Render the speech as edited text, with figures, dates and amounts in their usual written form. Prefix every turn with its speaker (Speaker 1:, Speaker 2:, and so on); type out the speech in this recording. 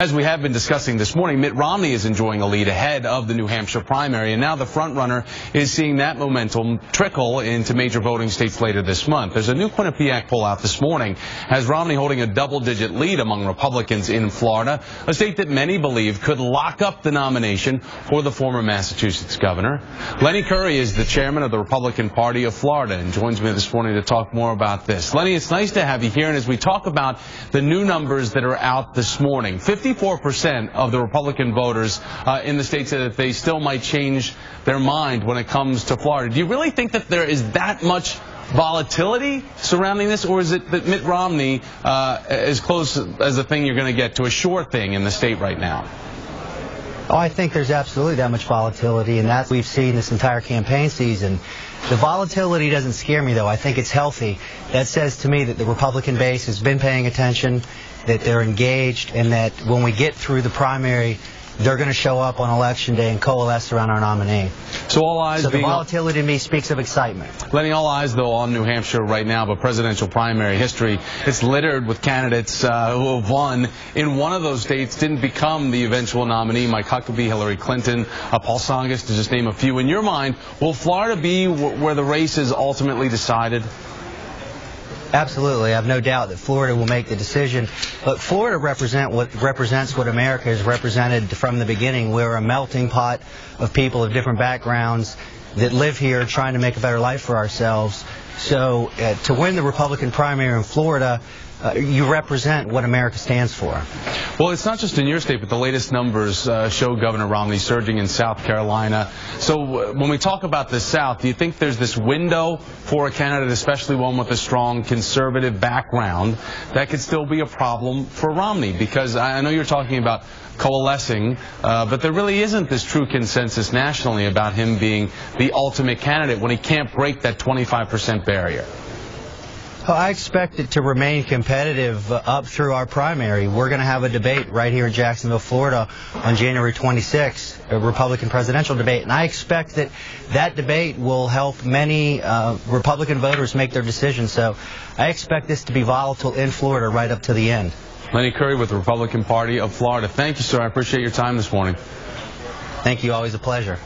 Speaker 1: As we have been discussing this morning, Mitt Romney is enjoying a lead ahead of the New Hampshire primary, and now the frontrunner is seeing that momentum trickle into major voting states later this month. There's a new Quinnipiac poll out this morning, has Romney holding a double-digit lead among Republicans in Florida, a state that many believe could lock up the nomination for the former Massachusetts governor. Lenny Curry is the chairman of the Republican Party of Florida and joins me this morning to talk more about this. Lenny, it's nice to have you here, and as we talk about the new numbers that are out this morning, 54% of the Republican voters in the state say that they still might change their mind when it comes to Florida. Do you really think that there is that much volatility surrounding this, or is it that Mitt Romney as close as a thing you're going to get to a sure thing in the state right now?
Speaker 2: Oh, I think there's absolutely that much volatility, and that we've seen this entire campaign season. The volatility doesn't scare me, though. I think it's healthy. That says to me that the Republican base has been paying attention, that they're engaged, and that when we get through the primary, they're going to show up on Election Day and coalesce around our nominee.
Speaker 1: So all eyes.
Speaker 2: So the volatility to me speaks of excitement.
Speaker 1: Lenny, all eyes, though, on New Hampshire right now, but presidential primary history, it's littered with candidates who have won in one of those states, didn't become the eventual nominee. Mike Huckabee, Hillary Clinton, Paul Tsongas, to just name a few. In your mind, will Florida be where the race is ultimately decided?
Speaker 2: Absolutely. I have no doubt that Florida will make the decision. But Florida represents what America has represented from the beginning. We're a melting pot of people of different backgrounds that live here trying to make a better life for ourselves. So to win the Republican primary in Florida, you represent what America stands for.
Speaker 1: Well, it's not just in your state, but the latest numbers show Governor Romney surging in South Carolina. So when we talk about the South, do you think there's this window for a candidate, especially one with a strong conservative background, that could still be a problem for Romney? Because I know you're talking about coalescing, but there really isn't this true consensus nationally about him being the ultimate candidate when he can't break that 25% barrier.
Speaker 2: Well, I expect it to remain competitive up through our primary. We're going to have a debate right here in Jacksonville, Florida on January 26th, a Republican presidential debate. And I expect that that debate will help many Republican voters make their decision. So I expect this to be volatile in Florida right up to the end.
Speaker 1: Lenny Curry with the Republican Party of Florida. Thank you, sir. I appreciate your time this morning.
Speaker 2: Thank you. Always a pleasure.